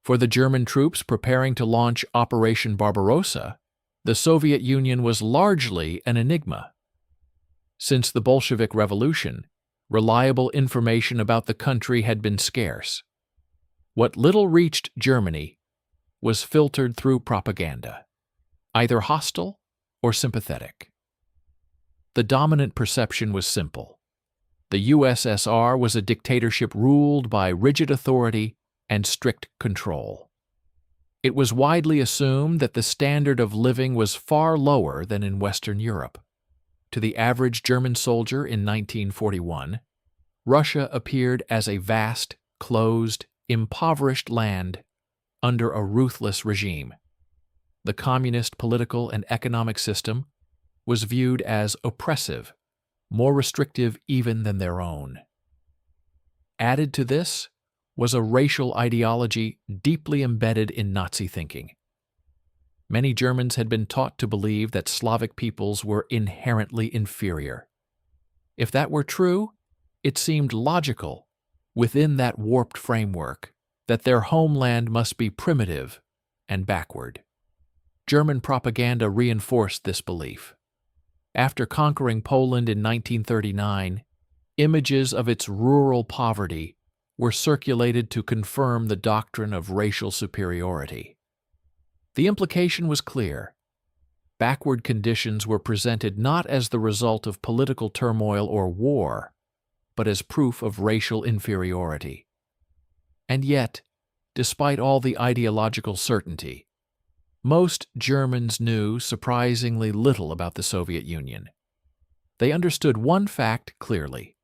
For the German troops preparing to launch Operation Barbarossa, the Soviet Union was largely an enigma. Since the Bolshevik Revolution, reliable information about the country had been scarce. What little reached Germany was filtered through propaganda, either hostile or sympathetic. The dominant perception was simple. The USSR was a dictatorship ruled by rigid authority and strict control. It was widely assumed that the standard of living was far lower than in Western Europe. To the average German soldier in 1941, Russia appeared as a vast, closed, impoverished land under a ruthless regime. The communist political and economic system was viewed as oppressive, more restrictive even than their own. Added to this was a racial ideology deeply embedded in Nazi thinking. Many Germans had been taught to believe that Slavic peoples were inherently inferior. If that were true, it seemed logical, within that warped framework, that their homeland must be primitive and backward. German propaganda reinforced this belief. After conquering Poland in 1939, images of its rural poverty were circulated to confirm the doctrine of racial superiority. The implication was clear. Backward conditions were presented not as the result of political turmoil or war, but as proof of racial inferiority. And yet, despite all the ideological certainty, most Germans knew surprisingly little about the Soviet Union. They understood one fact clearly: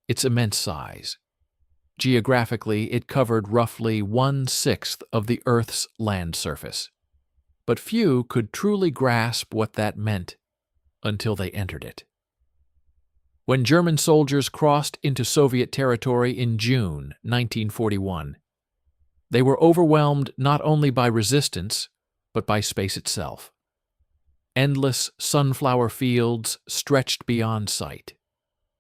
its immense size. Geographically, it covered roughly 1/6 of the Earth's land surface. But few could truly grasp what that meant until they entered it. When German soldiers crossed into Soviet territory in June 1941, they were overwhelmed not only by resistance, but by space itself. Endless sunflower fields stretched beyond sight,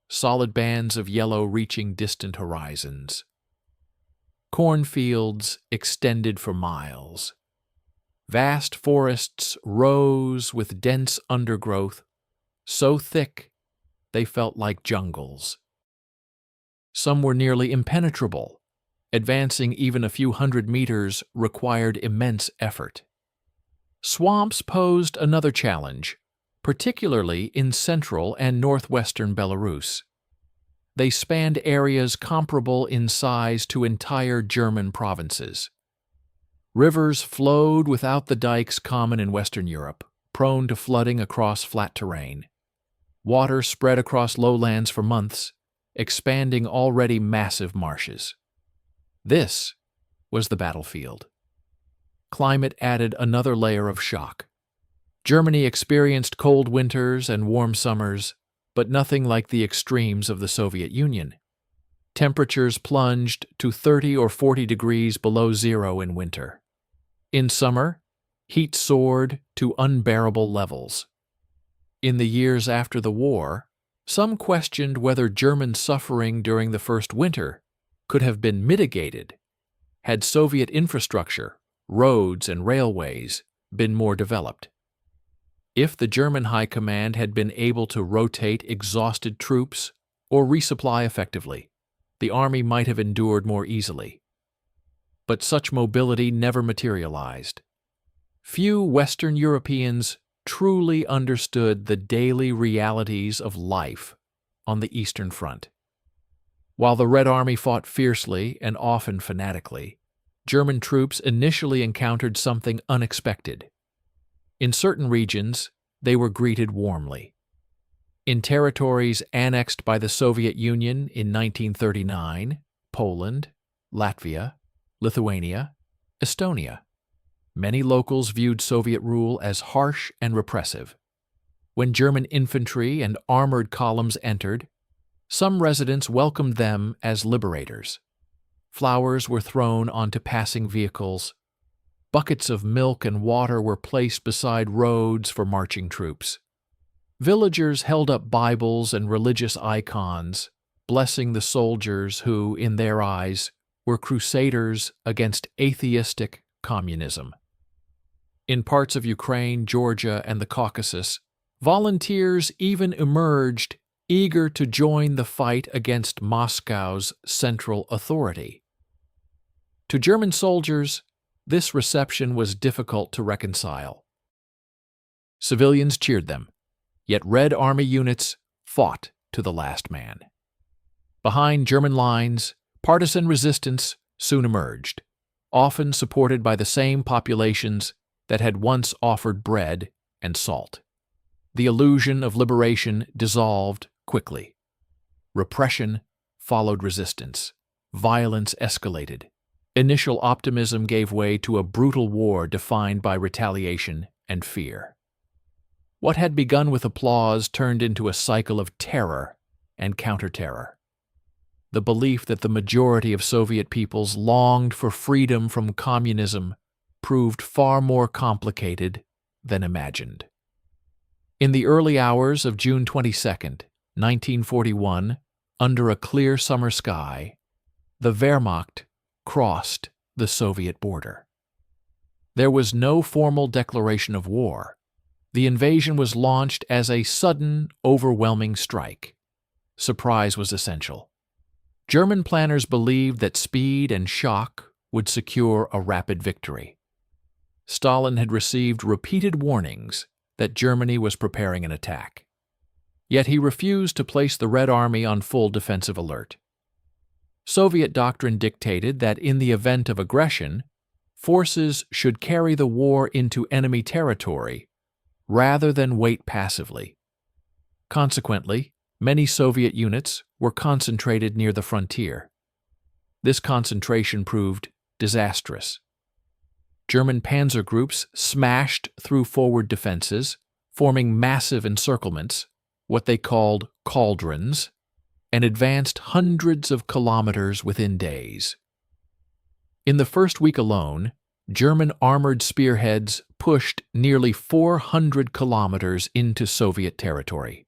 solid bands of yellow reaching distant horizons. Cornfields extended for miles. Vast forests rose with dense undergrowth, so thick they felt like jungles. Some were nearly impenetrable. Advancing even a few hundred meters required immense effort. Swamps posed another challenge, particularly in central and northwestern Belarus. They spanned areas comparable in size to entire German provinces. Rivers flowed without the dikes common in Western Europe, prone to flooding across flat terrain. Water spread across lowlands for months, expanding already massive marshes. This was the battlefield. Climate added another layer of shock. Germany experienced cold winters and warm summers, but nothing like the extremes of the Soviet Union. Temperatures plunged to 30 or 40 degrees below zero in winter. In summer, heat soared to unbearable levels. In the years after the war, some questioned whether German suffering during the first winter could have been mitigated had Soviet infrastructure, roads and railways, been more developed. If the German High Command had been able to rotate exhausted troops or resupply effectively, the army might have endured more easily. But such mobility never materialized. Few Western Europeans truly understood the daily realities of life on the Eastern Front. While the Red Army fought fiercely and often fanatically, German troops initially encountered something unexpected. In certain regions, they were greeted warmly. In territories annexed by the Soviet Union in 1939, Poland, Latvia, Lithuania, Estonia, many locals viewed Soviet rule as harsh and repressive. When German infantry and armored columns entered, some residents welcomed them as liberators. Flowers were thrown onto passing vehicles. Buckets of milk and water were placed beside roads for marching troops. Villagers held up Bibles and religious icons, blessing the soldiers who, in their eyes, were crusaders against atheistic communism. In parts of Ukraine, Georgia, and the Caucasus, volunteers even emerged eager to join the fight against Moscow's central authority. To German soldiers, this reception was difficult to reconcile. Civilians cheered them, yet Red Army units fought to the last man. Behind German lines, partisan resistance soon emerged, often supported by the same populations that had once offered bread and salt. The illusion of liberation dissolved quickly. Repression followed resistance. Violence escalated. Initial optimism gave way to a brutal war defined by retaliation and fear. What had begun with applause turned into a cycle of terror and counter-terror. The belief that the majority of Soviet peoples longed for freedom from communism proved far more complicated than imagined. In the early hours of June 22, 1941, under a clear summer sky, the Wehrmacht crossed the Soviet border. There was no formal declaration of war. The invasion was launched as a sudden, overwhelming strike. Surprise was essential. German planners believed that speed and shock would secure a rapid victory. Stalin had received repeated warnings that Germany was preparing an attack. Yet he refused to place the Red Army on full defensive alert. Soviet doctrine dictated that in the event of aggression, forces should carry the war into enemy territory rather than wait passively. Consequently, many Soviet units were concentrated near the frontier. This concentration proved disastrous. German panzer groups smashed through forward defenses, forming massive encirclements, what they called cauldrons, and advanced hundreds of kilometers within days. In the first week alone, German armored spearheads pushed nearly 400 kilometers into Soviet territory.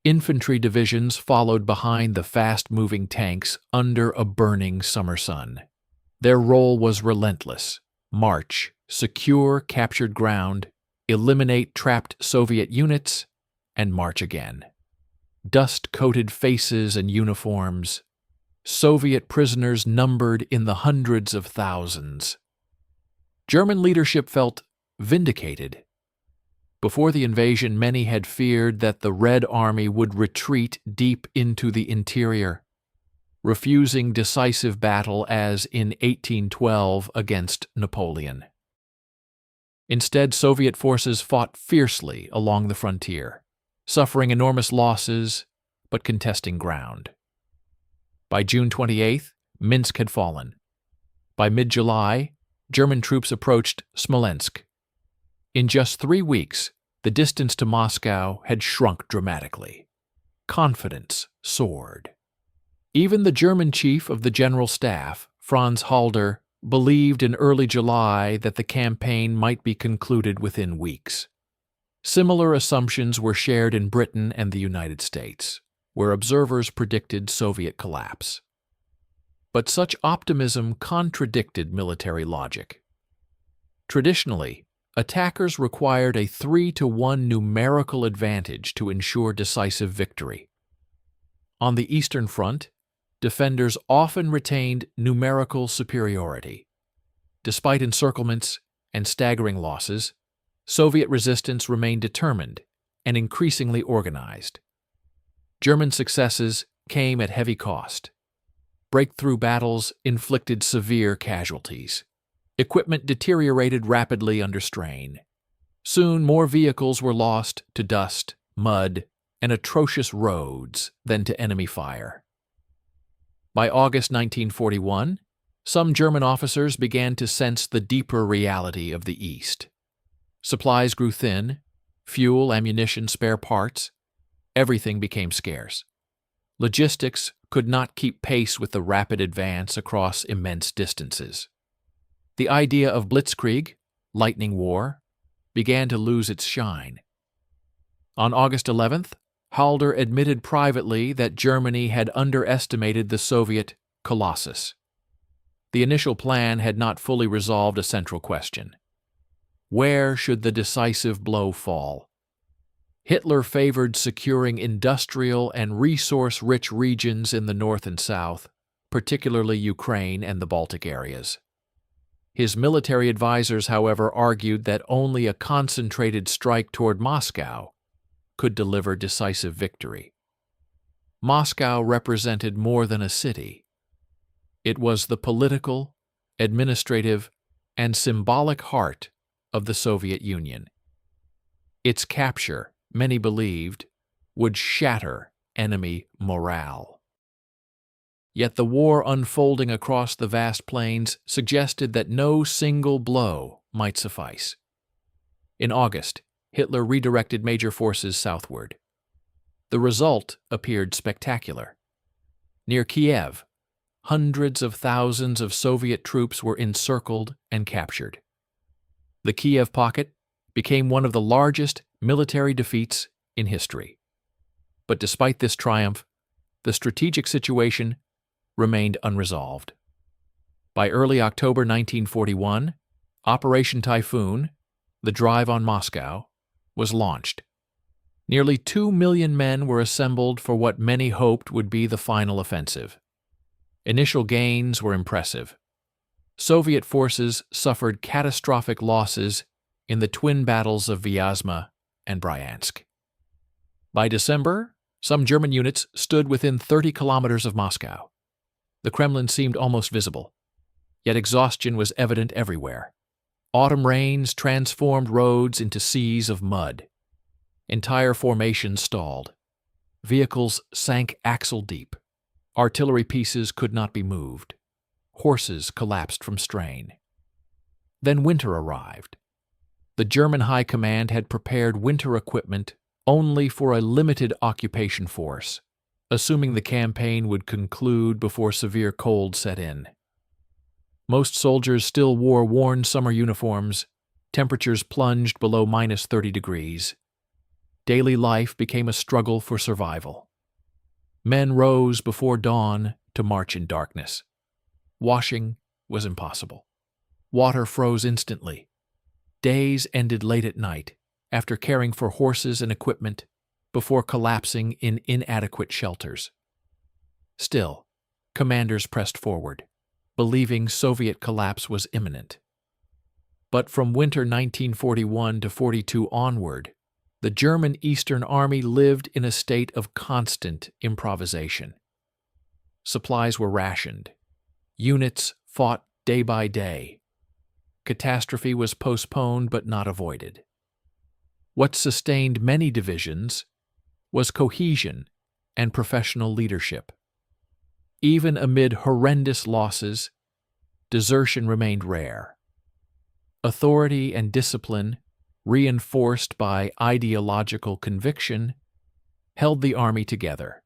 Infantry divisions followed behind the fast-moving tanks under a burning summer sun. Their role was relentless: march, secure captured ground, eliminate trapped Soviet units, and march again. Dust-coated faces and uniforms, Soviet prisoners numbered in the hundreds of thousands. German leadership felt vindicated. Before the invasion, many had feared that the Red Army would retreat deep into the interior, refusing decisive battle as in 1812 against Napoleon. Instead, Soviet forces fought fiercely along the frontier, suffering enormous losses but contesting ground. By June 28th, Minsk had fallen. By mid-July, German troops approached Smolensk. In just 3 weeks, the distance to Moscow had shrunk dramatically. Confidence soared. Even the German chief of the General Staff, Franz Halder, believed in early July that the campaign might be concluded within weeks. Similar assumptions were shared in Britain and the United States, where observers predicted Soviet collapse. But such optimism contradicted military logic. Traditionally, attackers required a 3-to-1 numerical advantage to ensure decisive victory. On the Eastern Front, defenders often retained numerical superiority. Despite encirclements and staggering losses, Soviet resistance remained determined and increasingly organized. German successes came at heavy cost. Breakthrough battles inflicted severe casualties. Equipment deteriorated rapidly under strain. Soon more vehicles were lost to dust, mud, and atrocious roads than to enemy fire. By August 1941, some German officers began to sense the deeper reality of the East. Supplies grew thin, fuel, ammunition, spare parts. Everything became scarce. Logistics could not keep pace with the rapid advance across immense distances. The idea of blitzkrieg, lightning war, began to lose its shine. On August 11th, Halder admitted privately that Germany had underestimated the Soviet Colossus. the initial plan had not fully resolved a central question. Where should the decisive blow fall? Hitler favored securing industrial and resource-rich regions in the north and south, particularly Ukraine and the Baltic areas. His military advisors, however, argued that only a concentrated strike toward Moscow could deliver decisive victory. Moscow represented more than a city. It was the political, administrative, and symbolic heart of the Soviet Union. Its capture, many believed, would shatter enemy morale. Yet the war unfolding across the vast plains suggested that no single blow might suffice. In August, Hitler redirected major forces southward. The result appeared spectacular. Near Kiev, hundreds of thousands of Soviet troops were encircled and captured. The Kiev pocket became one of the largest military defeats in history. But despite this triumph, the strategic situation remained unresolved. By early October 1941, Operation Typhoon, the drive on Moscow, was launched. Nearly 2 million men were assembled for what many hoped would be the final offensive. Initial gains were impressive. Soviet forces suffered catastrophic losses in the twin battles of Vyazma and Bryansk. By December, some German units stood within 30 kilometers of Moscow. The Kremlin seemed almost visible, yet exhaustion was evident everywhere. Autumn rains transformed roads into seas of mud. Entire formations stalled. Vehicles sank axle deep. Artillery pieces could not be moved. Horses collapsed from strain. Then winter arrived. The German High Command had prepared winter equipment only for a limited occupation force, assuming the campaign would conclude before severe cold set in. Most soldiers still wore worn summer uniforms. Temperatures plunged below minus 30 degrees. Daily life became a struggle for survival. Men rose before dawn to march in darkness. Washing was impossible. Water froze instantly. Days ended late at night, after caring for horses and equipment, before collapsing in inadequate shelters. Still, commanders pressed forward, believing Soviet collapse was imminent. But from winter 1941 to 42 onward, the German Eastern Army lived in a state of constant improvisation. Supplies were rationed. Units fought day by day. Catastrophe was postponed but not avoided. What sustained many divisions was cohesion and professional leadership. Even amid horrendous losses, desertion remained rare. Authority and discipline, reinforced by ideological conviction, held the army together.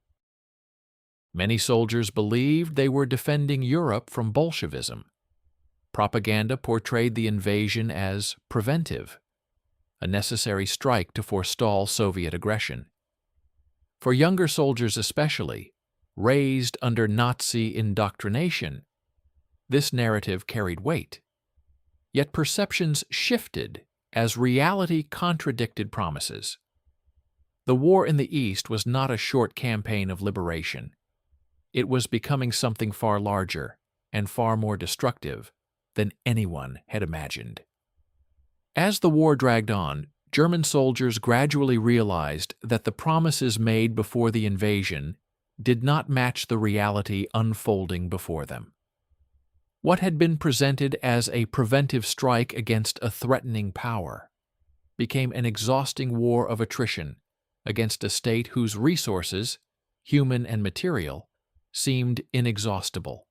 Many soldiers believed they were defending Europe from Bolshevism. Propaganda portrayed the invasion as preventive, a necessary strike to forestall Soviet aggression. For younger soldiers especially, raised under Nazi indoctrination, this narrative carried weight. Yet perceptions shifted as reality contradicted promises. The war in the East was not a short campaign of liberation. It was becoming something far larger and far more destructive than anyone had imagined. As the war dragged on, German soldiers gradually realized that the promises made before the invasion did not match the reality unfolding before them. What had been presented as a preventive strike against a threatening power became an exhausting war of attrition against a state whose resources, human and material, seemed inexhaustible.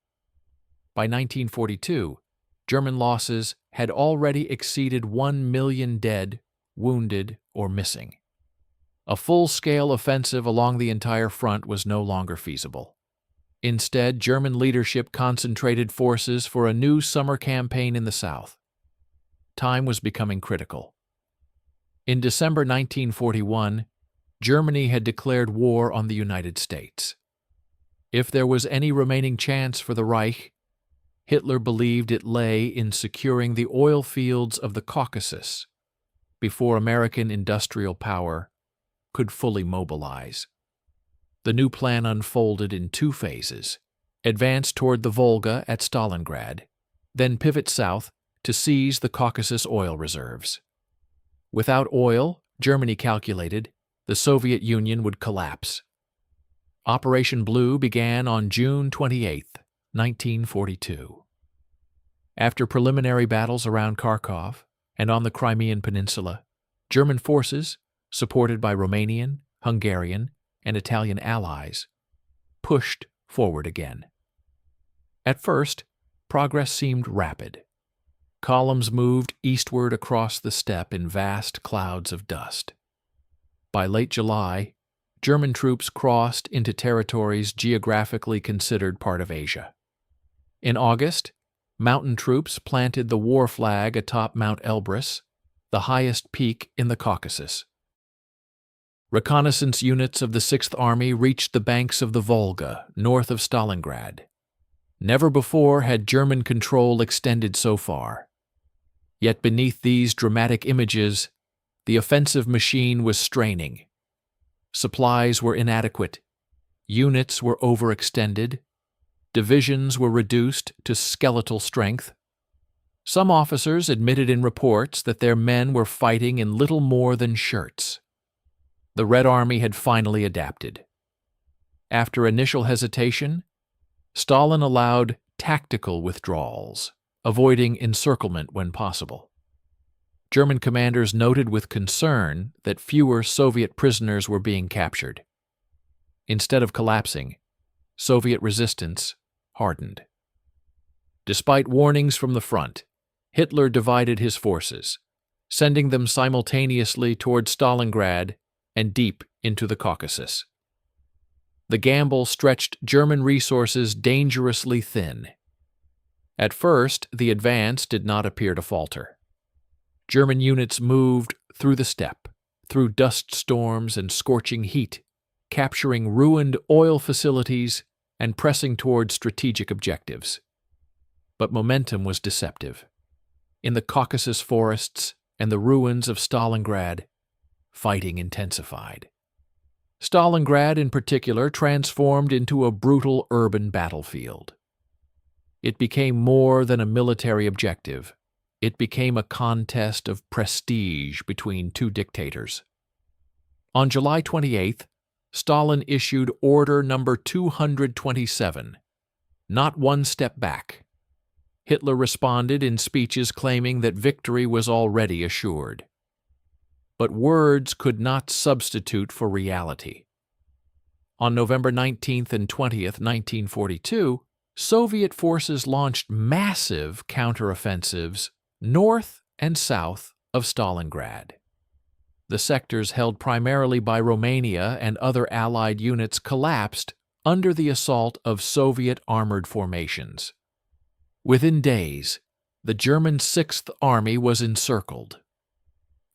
By 1942, German losses had already exceeded 1 million dead, wounded, or missing. A full-scale offensive along the entire front was no longer feasible. Instead, German leadership concentrated forces for a new summer campaign in the south. Time was becoming critical. In December 1941, Germany had declared war on the United States. If there was any remaining chance for the Reich, Hitler believed it lay in securing the oil fields of the Caucasus before American industrial power could fully mobilize. The new plan unfolded in two phases: advance toward the Volga at Stalingrad, then pivot south to seize the Caucasus oil reserves. Without oil, Germany calculated, the Soviet Union would collapse. Operation Blue began on June 28, 1942. After preliminary battles around Kharkov and on the Crimean Peninsula, German forces, supported by Romanian, Hungarian, and Italian allies, pushed forward again. At first, progress seemed rapid. Columns moved eastward across the steppe in vast clouds of dust. By late July, German troops crossed into territories geographically considered part of Asia. In August, mountain troops planted the war flag atop Mount Elbrus, the highest peak in the Caucasus. Reconnaissance units of the Sixth Army reached the banks of the Volga, north of Stalingrad. Never before had German control extended so far. Yet beneath these dramatic images, the offensive machine was straining. Supplies were inadequate, units were overextended, divisions were reduced to skeletal strength. Some officers admitted in reports that their men were fighting in little more than shirts. The Red Army had finally adapted. After initial hesitation, Stalin allowed tactical withdrawals, avoiding encirclement when possible. German commanders noted with concern that fewer Soviet prisoners were being captured. Instead of collapsing, Soviet resistance hardened. Despite warnings from the front, Hitler divided his forces, sending them simultaneously toward Stalingrad and deep into the Caucasus. The gamble stretched German resources dangerously thin. At first, the advance did not appear to falter. German units moved through the steppe, through dust storms and scorching heat, capturing ruined oil facilities and pressing toward strategic objectives. But momentum was deceptive. In the Caucasus forests and the ruins of Stalingrad, fighting intensified. Stalingrad, in particular, transformed into a brutal urban battlefield. It became more than a military objective. It became a contest of prestige between two dictators. On July 28th, Stalin issued Order Number 227, not one step back. Hitler responded in speeches claiming that victory was already assured. But words could not substitute for reality. On November 19th and 20th, 1942, Soviet forces launched massive counteroffensives north and south of Stalingrad. The sectors held primarily by Romania and other Allied units collapsed under the assault of Soviet armored formations. Within days, the German Sixth Army was encircled.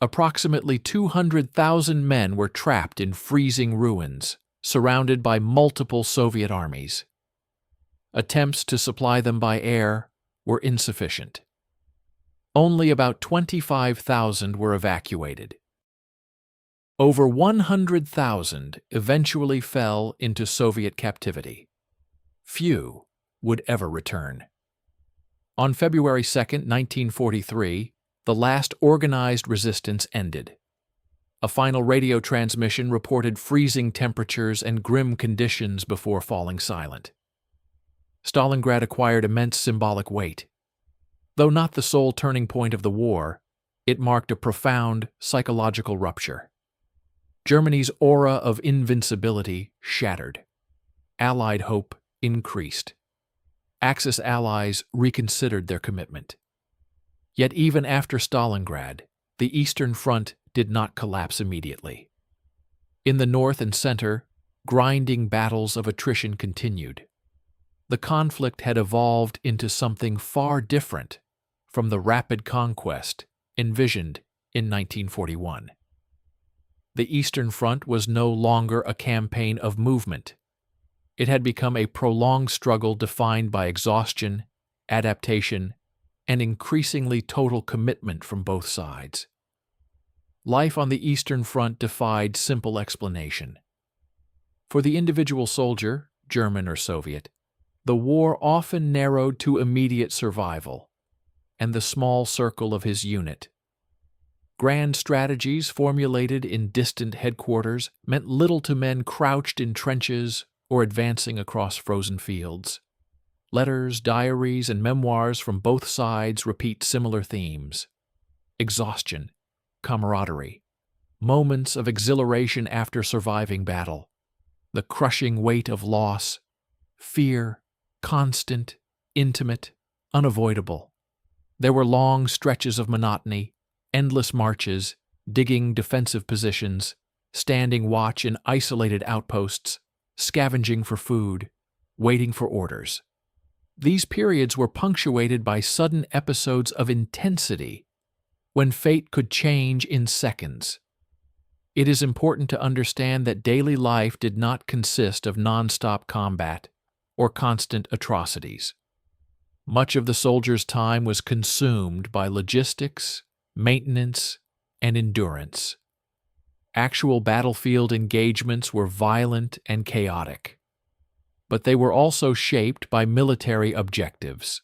Approximately 200,000 men were trapped in freezing ruins, surrounded by multiple Soviet armies. Attempts to supply them by air were insufficient. Only about 25,000 were evacuated. Over 100,000 eventually fell into Soviet captivity. Few would ever return. On February 2, 1943, the last organized resistance ended. A final radio transmission reported freezing temperatures and grim conditions before falling silent. Stalingrad acquired immense symbolic weight. Though not the sole turning point of the war, it marked a profound psychological rupture. Germany's aura of invincibility shattered. Allied hope increased. Axis allies reconsidered their commitment. Yet even after Stalingrad, the Eastern Front did not collapse immediately. In the north and center, grinding battles of attrition continued. The conflict had evolved into something far different from the rapid conquest envisioned in 1941. The Eastern Front was no longer a campaign of movement. It had become a prolonged struggle defined by exhaustion adaptation, and increasingly total commitment from both sides. Life on the Eastern Front defied simple explanation. For the individual soldier, German or Soviet, the war often narrowed to immediate survival and the small circle of his unit. Grand strategies formulated in distant headquarters meant little to men crouched in trenches or advancing across frozen fields. Letters, diaries, and memoirs from both sides repeat similar themes: exhaustion, camaraderie, moments of exhilaration after surviving battle, the crushing weight of loss, fear, constant, intimate, unavoidable. There were long stretches of monotony, endless marches, digging defensive positions, standing watch in isolated outposts, scavenging for food, waiting for orders. These periods were punctuated by sudden episodes of intensity when fate could change in seconds. It is important to understand that daily life did not consist of non-stop combat or constant atrocities. Much of the soldier's time was consumed by logistics, maintenance, and endurance. Actual battlefield engagements were violent and chaotic, but they were also shaped by military objectives.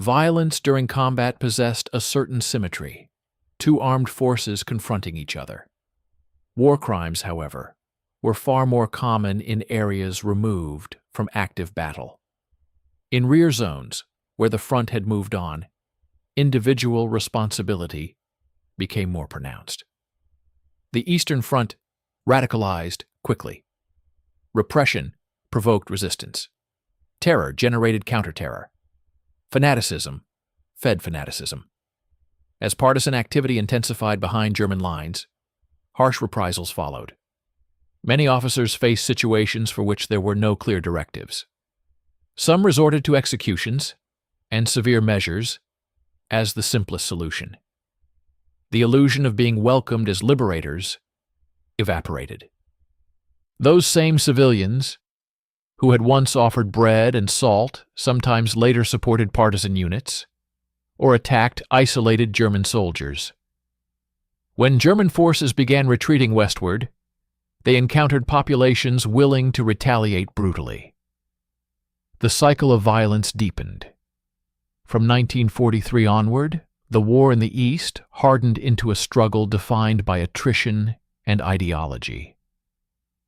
Violence during combat possessed a certain symmetry, two armed forces confronting each other. War crimes, however, were far more common in areas removed from active battle. In rear zones, where the front had moved on, individual responsibility became more pronounced. The Eastern Front radicalized quickly. Repression provoked resistance. Terror generated counter-terror. Fanaticism fed fanaticism. As partisan activity intensified behind German lines, harsh reprisals followed. Many officers faced situations for which there were no clear directives. Some resorted to executions and severe measures as the simplest solution. The illusion of being welcomed as liberators evaporated. Those same civilians who had once offered bread and salt sometimes later supported partisan units or attacked isolated German soldiers. When German forces began retreating westward, they encountered populations willing to retaliate brutally. The cycle of violence deepened. From 1943 onward, the war in the East hardened into a struggle defined by attrition and ideology.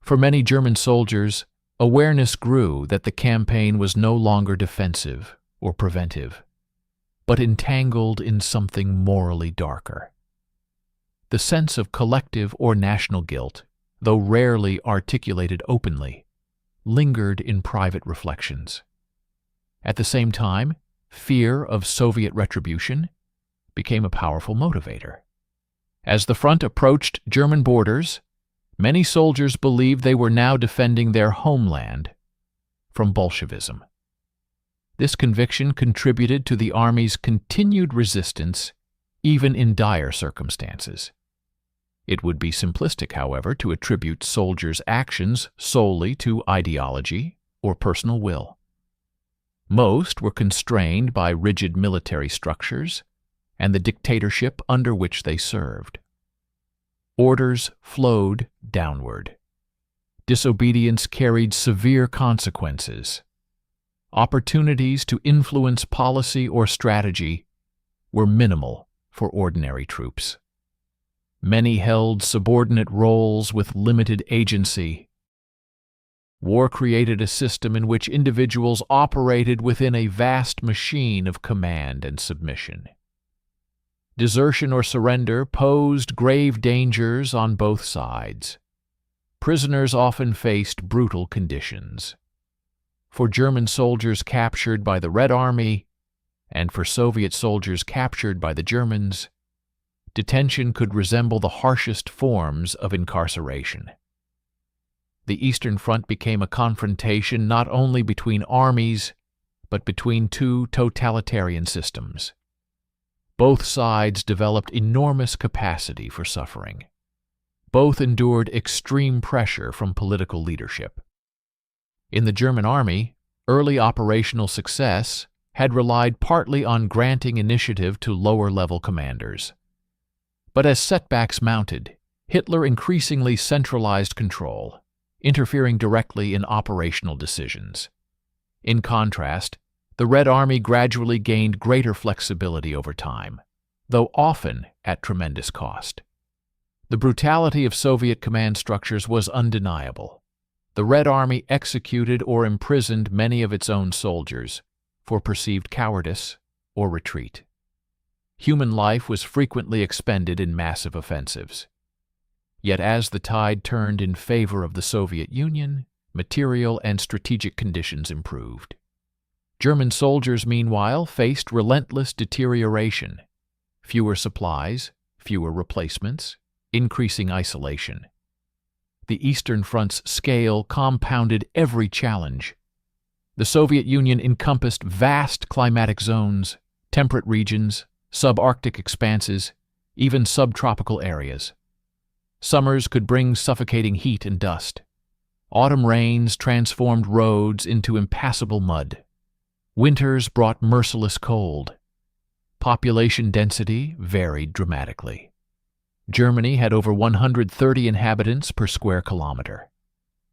For many German soldiers, awareness grew that the campaign was no longer defensive or preventive, but entangled in something morally darker. The sense of collective or national guilt, though rarely articulated openly, lingered in private reflections. At the same time, fear of Soviet retribution became a powerful motivator. As the front approached German borders, many soldiers believed they were now defending their homeland from Bolshevism. This conviction contributed to the army's continued resistance, even in dire circumstances. It would be simplistic, however, to attribute soldiers' actions solely to ideology or personal will. Most were constrained by rigid military structures and the dictatorship under which they served. Orders flowed downward. Disobedience carried severe consequences. Opportunities to influence policy or strategy were minimal for ordinary troops. Many held subordinate roles with limited agency. War created a system in which individuals operated within a vast machine of command and submission. Desertion or surrender posed grave dangers on both sides. Prisoners often faced brutal conditions. For German soldiers captured by the Red Army, and for Soviet soldiers captured by the Germans, detention could resemble the harshest forms of incarceration. The Eastern Front became a confrontation not only between armies, but between two totalitarian systems. Both sides developed enormous capacity for suffering. Both endured extreme pressure from political leadership. In the German army, early operational success had relied partly on granting initiative to lower-level commanders. But as setbacks mounted, Hitler increasingly centralized control, interfering directly in operational decisions. In contrast, the Red Army gradually gained greater flexibility over time, though often at tremendous cost. The brutality of Soviet command structures was undeniable. The Red Army executed or imprisoned many of its own soldiers for perceived cowardice or retreat. Human life was frequently expended in massive offensives. Yet as the tide turned in favor of the Soviet Union, material and strategic conditions improved. German soldiers, meanwhile, faced relentless deterioration: fewer supplies, fewer replacements, increasing isolation. The Eastern Front's scale compounded every challenge. The Soviet Union encompassed vast climatic zones, temperate regions, subarctic expanses, even subtropical areas. Summers could bring suffocating heat and dust. Autumn rains transformed roads into impassable mud. Winters brought merciless cold. Population density varied dramatically. Germany had over 130 inhabitants per square kilometer.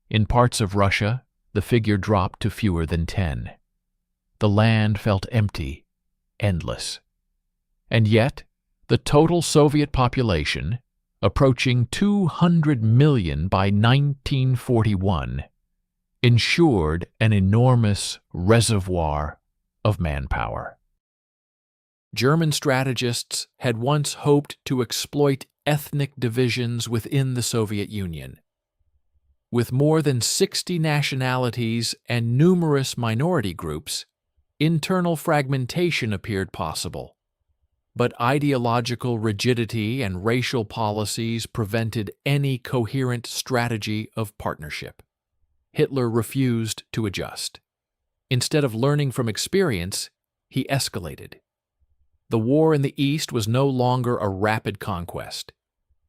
In parts of Russia, the figure dropped to fewer than 10. The land felt empty, endless. And yet, the total Soviet population, approaching 200 million by 1941, ensured an enormous reservoir of manpower. German strategists had once hoped to exploit ethnic divisions within the Soviet Union. With more than 60 nationalities and numerous minority groups, internal fragmentation appeared possible. But ideological rigidity and racial policies prevented any coherent strategy of partnership. Hitler refused to adjust. Instead of learning from experience, he escalated. The war in the East was no longer a rapid conquest.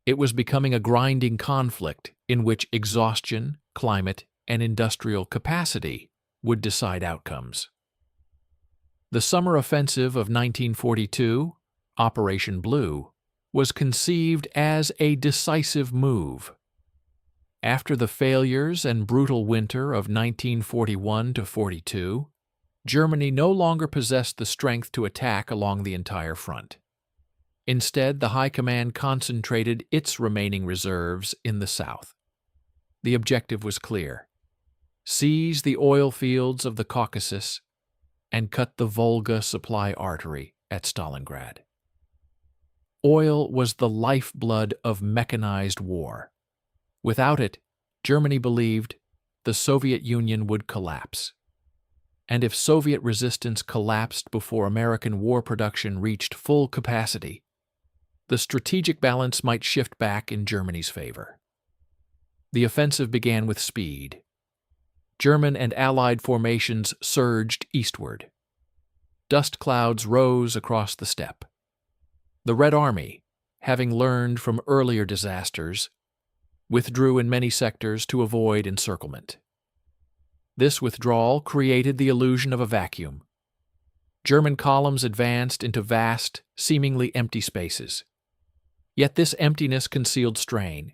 It was becoming a grinding conflict in which exhaustion, climate, and industrial capacity would decide outcomes. The summer offensive of 1942, Operation Blue, was conceived as a decisive move. After the failures and brutal winter of 1941–42, Germany no longer possessed the strength to attack along the entire front. Instead, the High Command concentrated its remaining reserves in the south. The objective was clear: seize the oil fields of the Caucasus and cut the Volga supply artery at Stalingrad. Oil was the lifeblood of mechanized war. Without it, Germany believed, the Soviet Union would collapse. And if Soviet resistance collapsed before American war production reached full capacity, the strategic balance might shift back in Germany's favor. The offensive began with speed. German and Allied formations surged eastward. Dust clouds rose across the steppe. The Red Army, having learned from earlier disasters, withdrew in many sectors to avoid encirclement. This withdrawal created the illusion of a vacuum. German columns advanced into vast, seemingly empty spaces. Yet this emptiness concealed strain.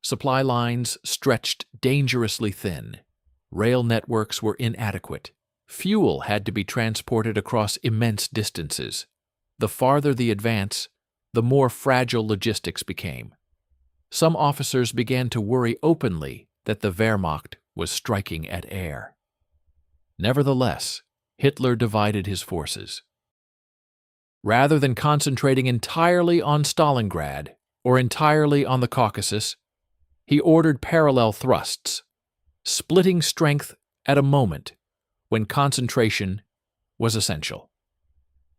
Supply lines stretched dangerously thin. Rail networks were inadequate. Fuel had to be transported across immense distances. The farther the advance, the more fragile logistics became. Some officers began to worry openly that the Wehrmacht was striking at air. Nevertheless, Hitler divided his forces. Rather than concentrating entirely on Stalingrad or entirely on the Caucasus, he ordered parallel thrusts, splitting strength at a moment when concentration was essential.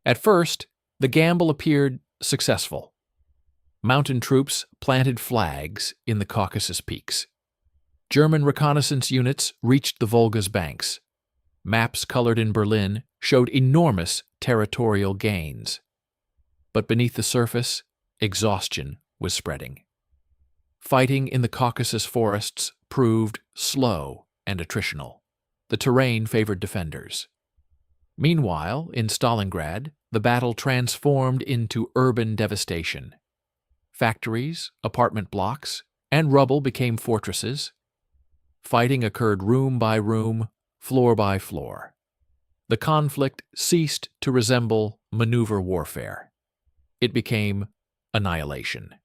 At first, the gamble appeared successful. Mountain troops planted flags in the Caucasus peaks. German reconnaissance units reached the Volga's banks. Maps colored in Berlin showed enormous territorial gains. But beneath the surface, exhaustion was spreading. Fighting in the Caucasus forests proved slow and attritional. The terrain favored defenders. Meanwhile, in Stalingrad, the battle transformed into urban devastation. Factories, apartment blocks, and rubble became fortresses. Fighting occurred room by room, floor by floor. The conflict ceased to resemble maneuver warfare. It became annihilation.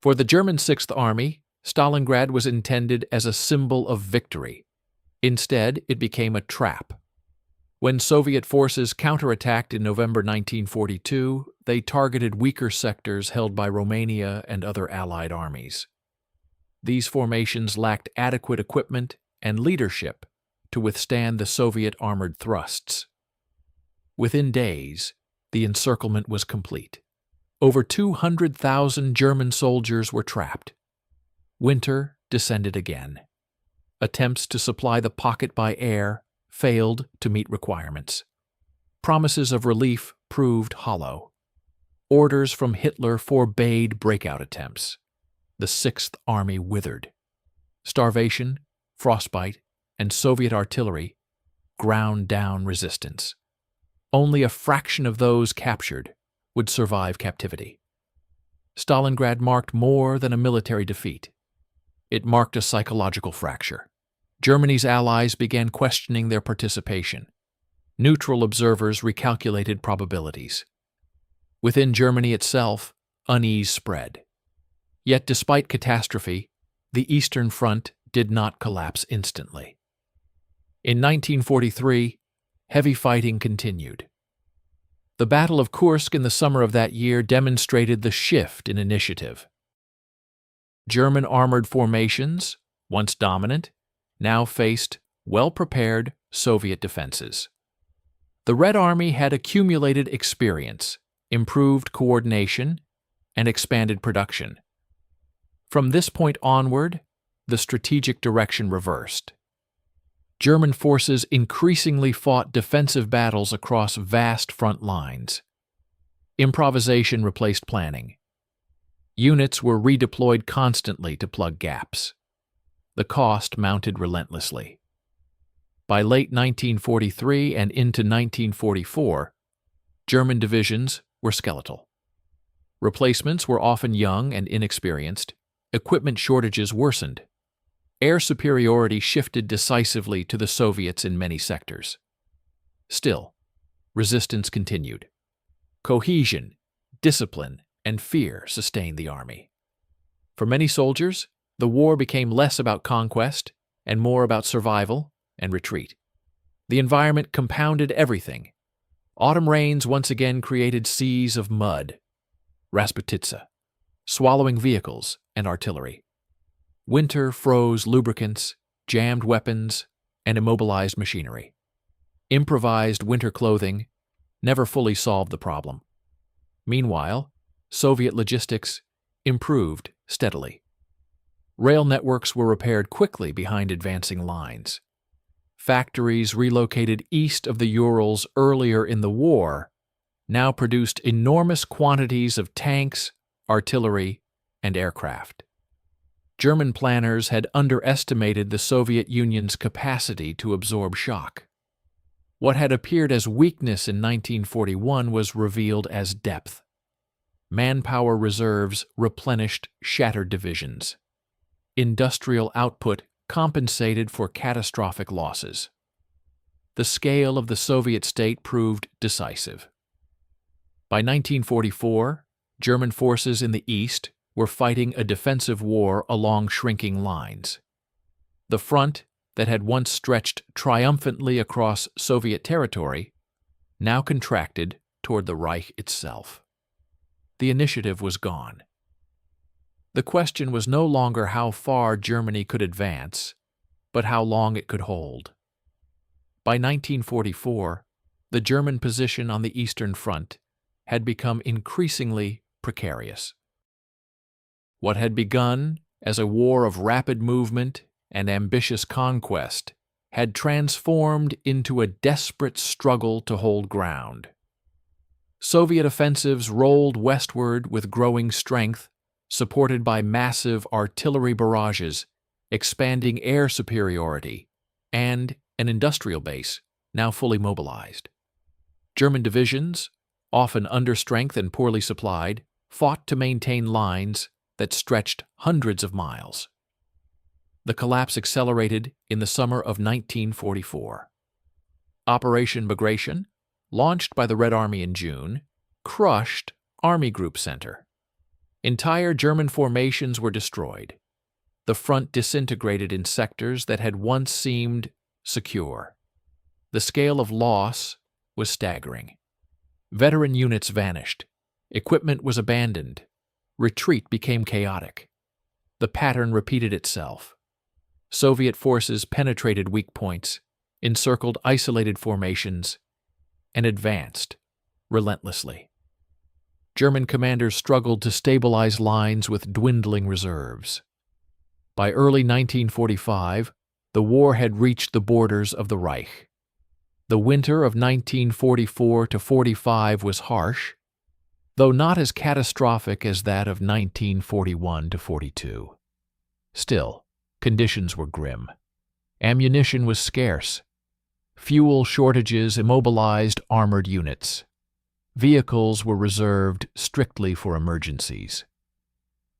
For the German Sixth Army, Stalingrad was intended as a symbol of victory. Instead, it became a trap. When Soviet forces counterattacked in November 1942, they targeted weaker sectors held by Romania and other Allied armies. These formations lacked adequate equipment and leadership to withstand the Soviet armored thrusts. Within days, the encirclement was complete. Over 200,000 German soldiers were trapped. Winter descended again. Attempts to supply the pocket by air failed to meet requirements. Promises of relief proved hollow. Orders from Hitler forbade breakout attempts. The Sixth Army withered. Starvation, frostbite, and Soviet artillery ground down resistance. Only a fraction of those captured would survive captivity. Stalingrad marked more than a military defeat. It marked a psychological fracture. Germany's allies began questioning their participation. Neutral observers recalculated probabilities. Within Germany itself, unease spread. Yet despite catastrophe, the Eastern Front did not collapse instantly. In 1943, heavy fighting continued. The Battle of Kursk in the summer of that year demonstrated the shift in initiative. German armored formations, once dominant, now faced well-prepared Soviet defenses. The Red Army had accumulated experience, improved coordination, and expanded production. From this point onward, the strategic direction reversed. German forces increasingly fought defensive battles across vast front lines. Improvisation replaced planning. Units were redeployed constantly to plug gaps. The cost mounted relentlessly. By late 1943 and into 1944, German divisions were skeletal. Replacements were often young and inexperienced. Equipment shortages worsened. Air superiority shifted decisively to the Soviets in many sectors. Still, resistance continued. Cohesion, discipline, and fear sustained the army. For many soldiers, the war became less about conquest and more about survival and retreat. The environment compounded everything. Autumn rains once again created seas of mud, Rasputitsa, swallowing vehicles and artillery. Winter froze lubricants, jammed weapons, and immobilized machinery. Improvised winter clothing never fully solved the problem. Meanwhile, Soviet logistics improved steadily. Rail networks were repaired quickly behind advancing lines. Factories relocated east of the Urals earlier in the war now produced enormous quantities of tanks, artillery, and aircraft. German planners had underestimated the Soviet Union's capacity to absorb shock. What had appeared as weakness in 1941 was revealed as depth. Manpower reserves replenished shattered divisions. Industrial output compensated for catastrophic losses. The scale of the Soviet state proved decisive. By 1944, German forces in the East were fighting a defensive war along shrinking lines. The front that had once stretched triumphantly across Soviet territory now contracted toward the Reich itself. The initiative was gone. The question was no longer how far Germany could advance, but how long it could hold. By 1944, the German position on the Eastern Front had become increasingly precarious. What had begun as a war of rapid movement and ambitious conquest had transformed into a desperate struggle to hold ground. Soviet offensives rolled westward with growing strength, supported by massive artillery barrages, expanding air superiority, and an industrial base now fully mobilized. German divisions, often under strength and poorly supplied, fought to maintain lines that stretched hundreds of miles. The collapse accelerated in the summer of 1944. Operation Bagration, launched by the Red Army in June, crushed Army Group Center. Entire German formations were destroyed. The front disintegrated in sectors that had once seemed secure. The scale of loss was staggering. Veteran units vanished. Equipment was abandoned. Retreat became chaotic. The pattern repeated itself. Soviet forces penetrated weak points, encircled isolated formations, and advanced relentlessly. German commanders struggled to stabilize lines with dwindling reserves. By early 1945, the war had reached the borders of the Reich. The winter of 1944–45 was harsh, though not as catastrophic as that of 1941–42. Still, conditions were grim. Ammunition was scarce. Fuel shortages immobilized armored units. Vehicles were reserved strictly for emergencies.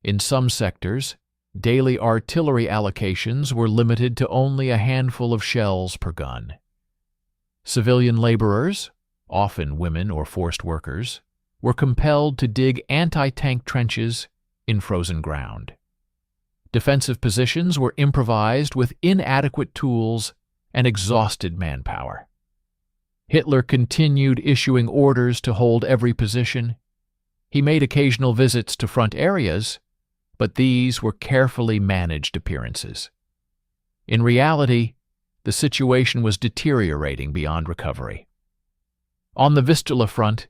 In some sectors, daily artillery allocations were limited to only a handful of shells per gun. Civilian laborers, often women or forced workers, were compelled to dig anti-tank trenches in frozen ground. Defensive positions were improvised with inadequate tools and exhausted manpower. Hitler continued issuing orders to hold every position. He made occasional visits to front areas, but these were carefully managed appearances. In reality, the situation was deteriorating beyond recovery. On the Vistula front,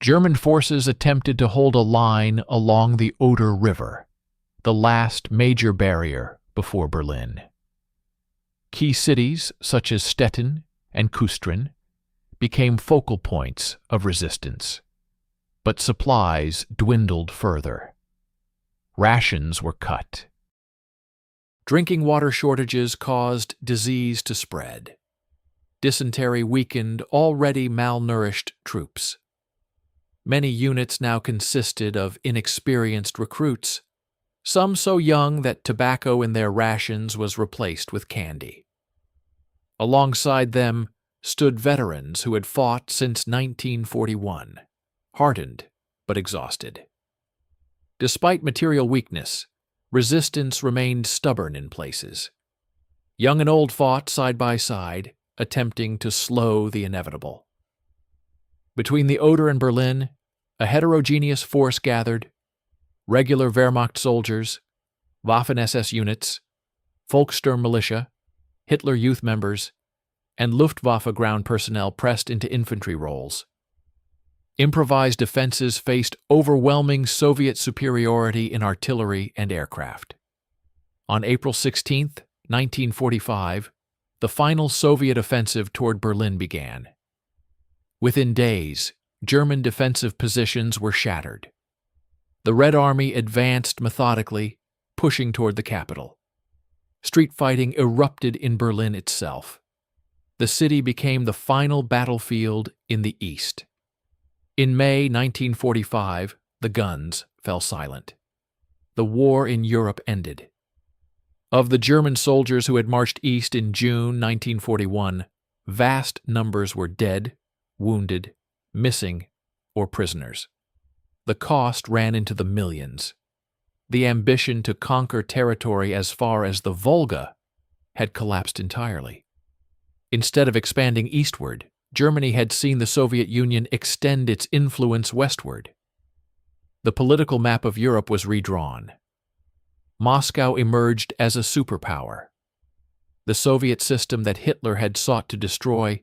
German forces attempted to hold a line along the Oder River, the last major barrier before Berlin. Key cities such as Stettin and Kustrin became focal points of resistance, but supplies dwindled further. Rations were cut. Drinking water shortages caused disease to spread. Dysentery weakened already malnourished troops. Many units now consisted of inexperienced recruits, some so young that tobacco in their rations was replaced with candy. Alongside them stood veterans who had fought since 1941, hardened but exhausted. Despite material weakness, resistance remained stubborn in places. Young and old fought side by side, attempting to slow the inevitable. Between the Oder and Berlin, a heterogeneous force gathered: regular Wehrmacht soldiers, Waffen-SS units, Volkssturm militia, Hitler Youth members, and Luftwaffe ground personnel pressed into infantry roles. Improvised defenses faced overwhelming Soviet superiority in artillery and aircraft. On April 16, 1945, the final Soviet offensive toward Berlin began. Within days, German defensive positions were shattered. The Red Army advanced methodically, pushing toward the capital. Street fighting erupted in Berlin itself. The city became the final battlefield in the East. In May 1945, the guns fell silent. The war in Europe ended. Of the German soldiers who had marched east in June 1941, vast numbers were dead, wounded, missing, or prisoners. The cost ran into the millions. The ambition to conquer territory as far as the Volga had collapsed entirely. Instead of expanding eastward, Germany had seen the Soviet Union extend its influence westward. The political map of Europe was redrawn. Moscow emerged as a superpower. The Soviet system that Hitler had sought to destroy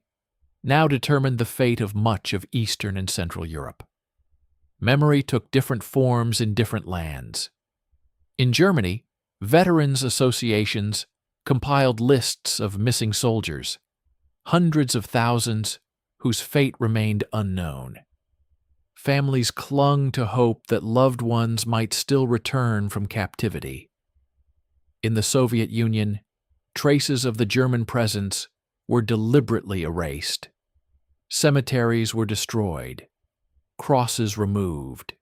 now determined the fate of much of Eastern and Central Europe. Memory took different forms in different lands. In Germany, veterans associations compiled lists of missing soldiers, hundreds of thousands whose fate remained unknown. Families clung to hope that loved ones might still return from captivity. In the Soviet Union, traces of the German presence were deliberately erased. Cemeteries were destroyed, crosses removed,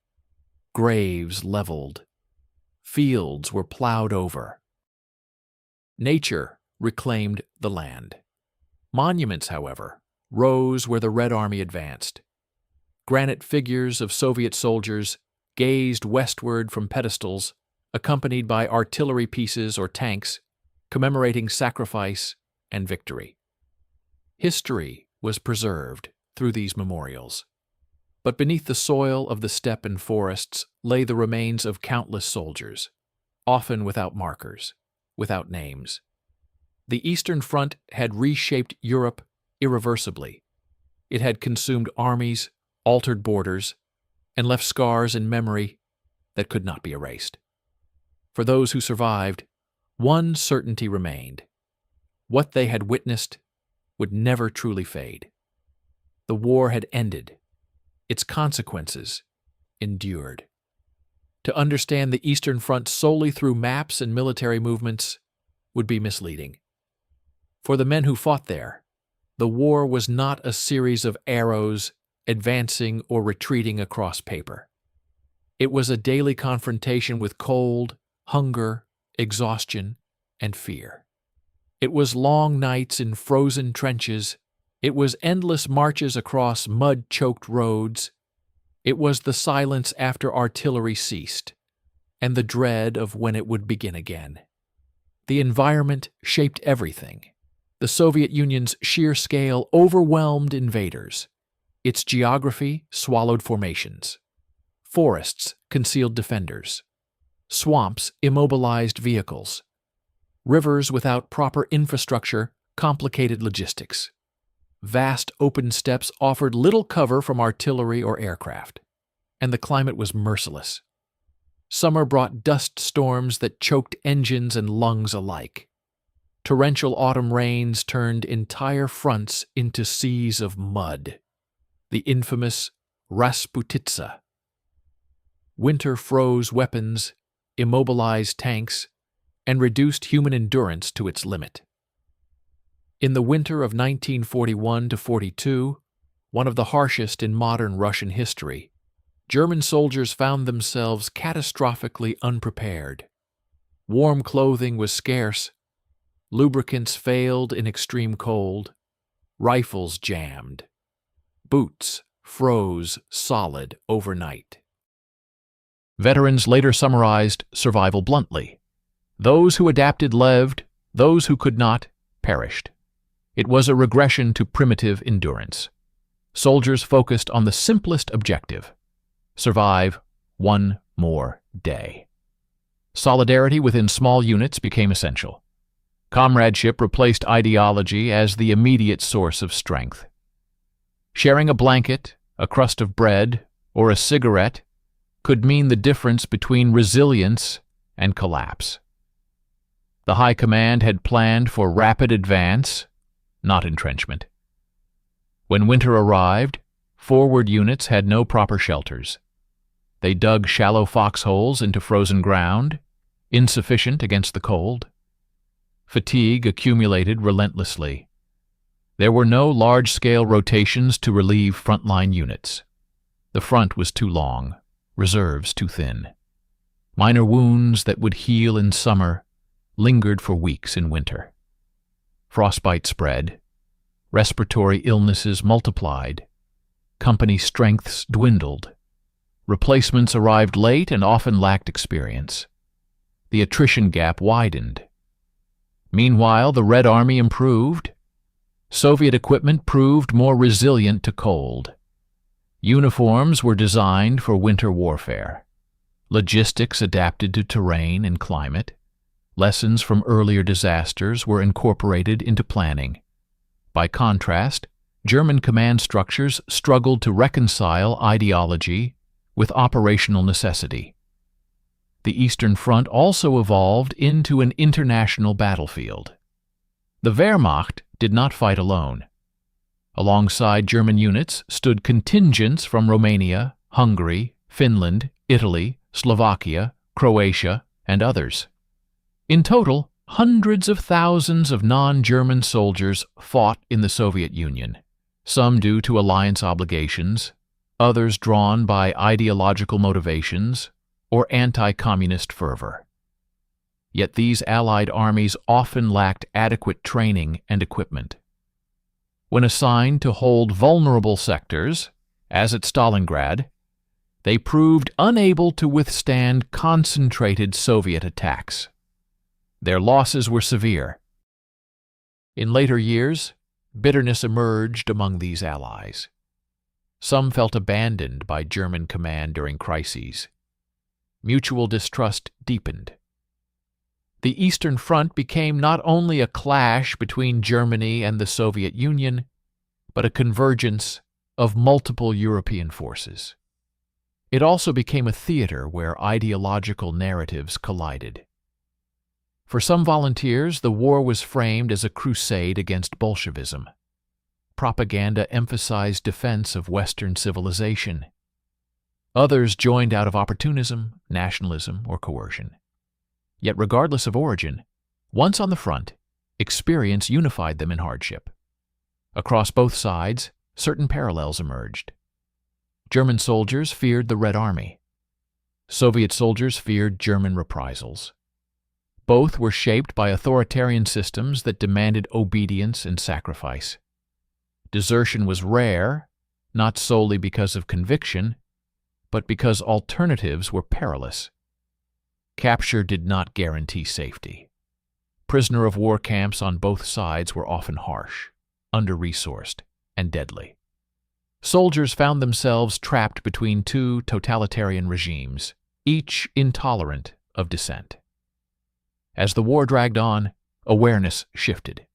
graves leveled, fields were plowed over. Nature reclaimed the land. Monuments, however, rose where the Red Army advanced. Granite figures of Soviet soldiers gazed westward from pedestals, accompanied by artillery pieces or tanks, commemorating sacrifice and victory. History was preserved through these memorials. But beneath the soil of the steppe and forests lay the remains of countless soldiers, often without markers, without names. The Eastern Front had reshaped Europe irreversibly. It had consumed armies, altered borders, and left scars in memory that could not be erased. For those who survived, one certainty remained. What they had witnessed would never truly fade. The war had ended. Its consequences endured. To understand the Eastern Front solely through maps and military movements would be misleading. For the men who fought there, the war was not a series of arrows advancing or retreating across paper. It was a daily confrontation with cold, hunger, exhaustion, and fear. It was long nights in frozen trenches. It was endless marches across mud-choked roads. It was the silence after artillery ceased, and the dread of when it would begin again. The environment shaped everything. The Soviet Union's sheer scale overwhelmed invaders. Its geography swallowed formations. Forests concealed defenders. Swamps immobilized vehicles. Rivers without proper infrastructure complicated logistics. Vast open steppes offered little cover from artillery or aircraft, and the climate was merciless. Summer brought dust storms that choked engines and lungs alike. Torrential autumn rains turned entire fronts into seas of mud, the infamous Rasputitsa. Winter froze weapons, immobilized tanks, and reduced human endurance to its limit. In the winter of 1941–42, one of the harshest in modern Russian history, German soldiers found themselves catastrophically unprepared. Warm clothing was scarce, lubricants failed in extreme cold, rifles jammed, boots froze solid overnight. Veterans later summarized survival bluntly. Those who adapted lived, those who could not perished. It was a regression to primitive endurance. Soldiers focused on the simplest objective: survive one more day. Solidarity within small units became essential. Comradeship replaced ideology as the immediate source of strength. Sharing a blanket, a crust of bread, or a cigarette could mean the difference between resilience and collapse. The High Command had planned for rapid advance, not entrenchment. When winter arrived, forward units had no proper shelters. They dug shallow foxholes into frozen ground, insufficient against the cold. Fatigue accumulated relentlessly. There were no large-scale rotations to relieve frontline units. The front was too long, reserves too thin. Minor wounds that would heal in summer lingered for weeks in winter. Frostbite spread. Respiratory illnesses multiplied. Company strengths dwindled. Replacements arrived late and often lacked experience. The attrition gap widened. Meanwhile, the Red Army improved. Soviet equipment proved more resilient to cold. Uniforms were designed for winter warfare. Logistics adapted to terrain and climate. Lessons from earlier disasters were incorporated into planning. By contrast, German command structures struggled to reconcile ideology with operational necessity. The Eastern Front also evolved into an international battlefield. The Wehrmacht did not fight alone. Alongside German units stood contingents from Romania, Hungary, Finland, Italy, Slovakia, Croatia, and others. In total, Hundreds of thousands of non-German soldiers fought in the Soviet Union, some due to alliance obligations, others drawn by ideological motivations or anti-communist fervor. Yet these Allied armies often lacked adequate training and equipment. When assigned to hold vulnerable sectors, as at Stalingrad, they proved unable to withstand concentrated Soviet attacks. Their losses were severe. In later years, bitterness emerged among these allies. Some felt abandoned by German command during crises. Mutual distrust deepened. The Eastern Front became not only a clash between Germany and the Soviet Union, but a convergence of multiple European forces. It also became a theater where ideological narratives collided. For some volunteers, the war was framed as a crusade against Bolshevism. Propaganda emphasized defense of Western civilization. Others joined out of opportunism, nationalism, or coercion. Yet regardless of origin, once on the front, experience unified them in hardship. Across both sides, certain parallels emerged. German soldiers feared the Red Army. Soviet soldiers feared German reprisals. Both were shaped by authoritarian systems that demanded obedience and sacrifice. Desertion was rare, not solely because of conviction, but because alternatives were perilous. Capture did not guarantee safety. Prisoner of war camps on both sides were often harsh, under-resourced, and deadly. Soldiers found themselves trapped between two totalitarian regimes, each intolerant of dissent. As the war dragged on, awareness shifted.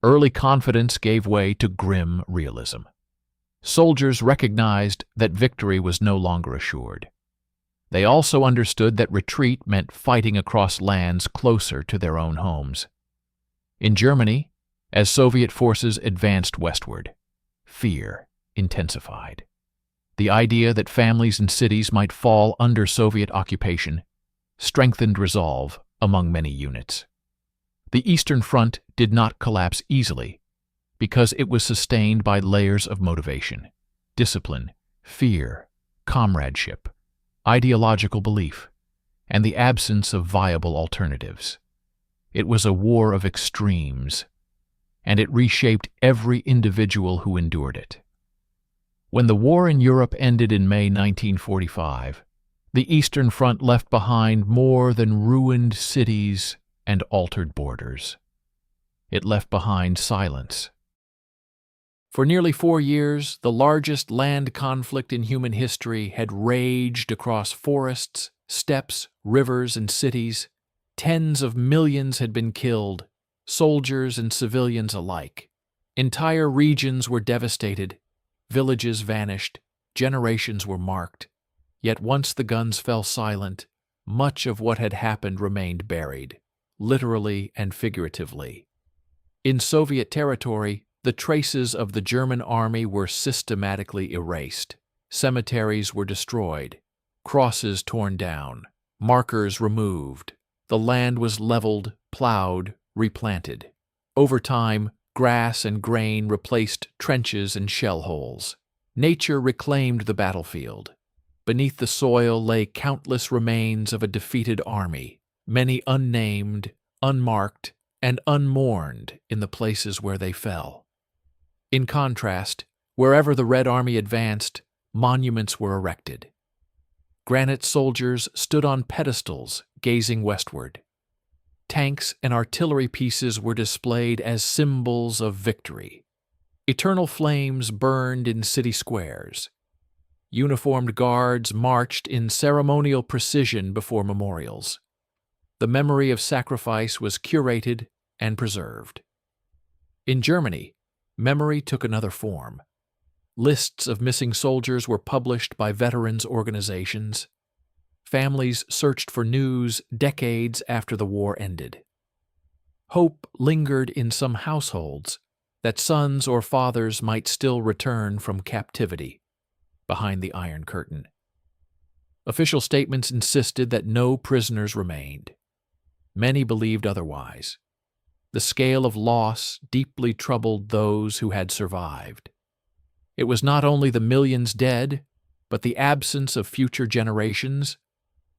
Early confidence gave way to grim realism. Soldiers recognized that victory was no longer assured. They also understood that retreat meant fighting across lands closer to their own homes. In Germany, as Soviet forces advanced westward, fear intensified. The idea that families and cities might fall under Soviet occupation strengthened resolve among many units. The Eastern Front did not collapse easily because it was sustained by layers of motivation, discipline, fear, comradeship, ideological belief, and the absence of viable alternatives. It was a war of extremes, and it reshaped every individual who endured it. When the war in Europe ended in May 1945, the Eastern Front left behind more than ruined cities and altered borders. It left behind silence. For nearly 4 years, the largest land conflict in human history had raged across forests, steppes, rivers, and cities. Tens of millions had been killed, soldiers and civilians alike. Entire regions were devastated, villages vanished, generations were marked. Yet once the guns fell silent, much of what had happened remained buried, literally and figuratively. In Soviet territory, the traces of the German army were systematically erased. Cemeteries were destroyed, crosses torn down, markers removed. The land was leveled, plowed, replanted. Over time, grass and grain replaced trenches and shell holes. Nature reclaimed the battlefield. Beneath the soil lay countless remains of a defeated army, many unnamed, unmarked, and unmourned in the places where they fell. In contrast, wherever the Red Army advanced, monuments were erected. Granite soldiers stood on pedestals, gazing westward. Tanks and artillery pieces were displayed as symbols of victory. Eternal flames burned in city squares. Uniformed guards marched in ceremonial precision before memorials. The memory of sacrifice was curated and preserved. In Germany, memory took another form. Lists of missing soldiers were published by veterans' organizations. Families searched for news decades after the war ended. Hope lingered in some households that sons or fathers might still return from captivity behind the Iron Curtain. Official statements insisted that no prisoners remained. Many believed otherwise. The scale of loss deeply troubled those who had survived. It was not only the millions dead, but the absence of future generations,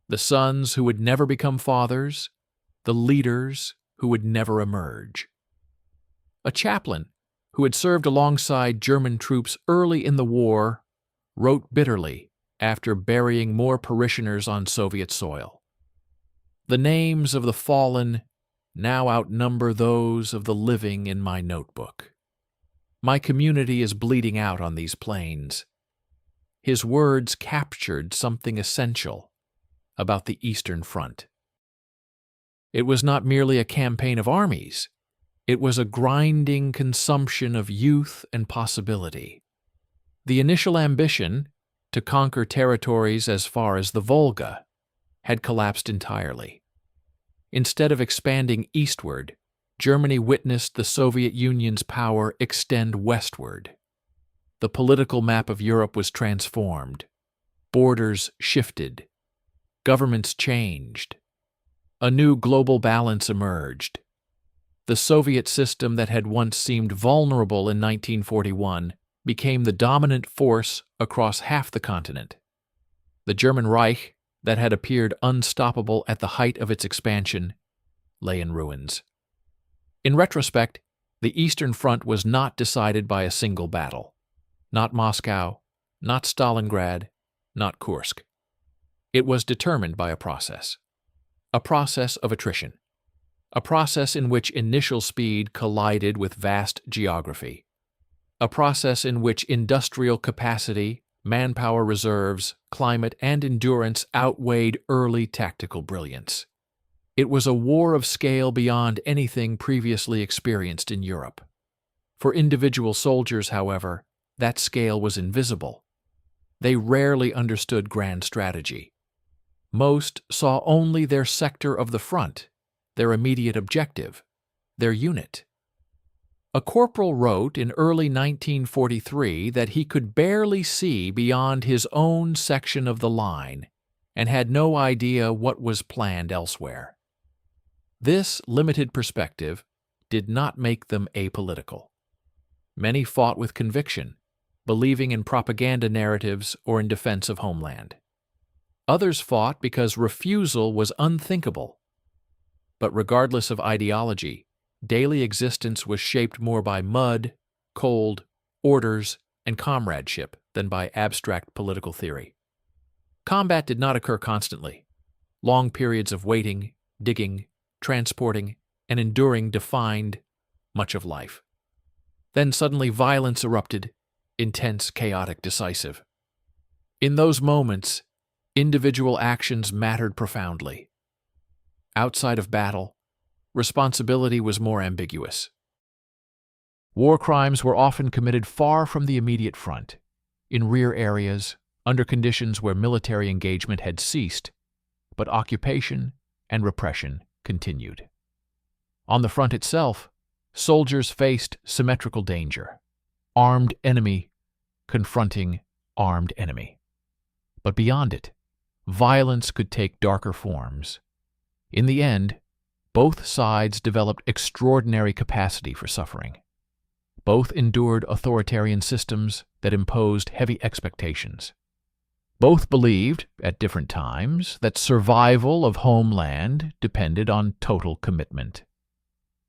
the sons who would never become fathers, the leaders who would never emerge. A chaplain who had served alongside German troops early in the war wrote bitterly after burying more parishioners on Soviet soil. The names of the fallen now outnumber those of the living in my notebook. My community is bleeding out on these plains. His words captured something essential about the Eastern Front. It was not merely a campaign of armies. It was a grinding consumption of youth and possibility. The initial ambition, to conquer territories as far as the Volga, had collapsed entirely. Instead of expanding eastward, Germany witnessed the Soviet Union's power extend westward. The political map of Europe was transformed. Borders shifted. Governments changed. A new global balance emerged. The Soviet system that had once seemed vulnerable in 1941 became the dominant force across half the continent. The German Reich, that had appeared unstoppable at the height of its expansion, lay in ruins. In retrospect, the Eastern Front was not decided by a single battle. Not Moscow, not Stalingrad, not Kursk. It was determined by a process of attrition, a process in which initial speed collided with vast geography, a process in which industrial capacity, manpower reserves, climate, and endurance outweighed early tactical brilliance. It was a war of scale beyond anything previously experienced in Europe. For individual soldiers, however, that scale was invisible. They rarely understood grand strategy. Most saw only their sector of the front, their immediate objective, their unit. A corporal wrote in early 1943 that he could barely see beyond his own section of the line and had no idea what was planned elsewhere. This limited perspective did not make them apolitical. Many fought with conviction, believing in propaganda narratives or in defense of homeland. Others fought because refusal was unthinkable. But regardless of ideology, daily existence was shaped more by mud, cold, orders, and comradeship than by abstract political theory. Combat did not occur constantly. Long periods of waiting, digging, transporting, and enduring defined much of life. Then suddenly violence erupted, intense, chaotic, decisive. In those moments, individual actions mattered profoundly. Outside of battle, responsibility was more ambiguous. War crimes were often committed far from the immediate front, in rear areas, under conditions where military engagement had ceased, but occupation and repression continued. On the front itself, soldiers faced symmetrical danger, armed enemy confronting armed enemy. But beyond it, violence could take darker forms. In the end, both sides developed extraordinary capacity for suffering. Both endured authoritarian systems that imposed heavy expectations. Both believed, at different times, that survival of homeland depended on total commitment.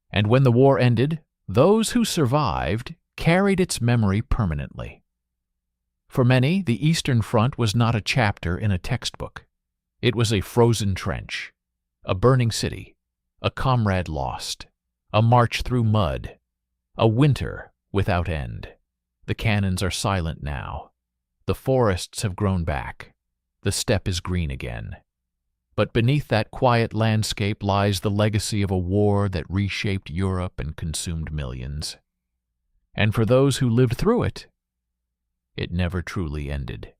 And when the war ended, those who survived carried its memory permanently. For many, the Eastern Front was not a chapter in a textbook. It was a frozen trench, a burning city, a comrade lost, a march through mud, a winter without end. The cannons are silent now. The forests have grown back. The steppe is green again. But beneath that quiet landscape lies the legacy of a war that reshaped Europe and consumed millions. And for those who lived through it, it never truly ended.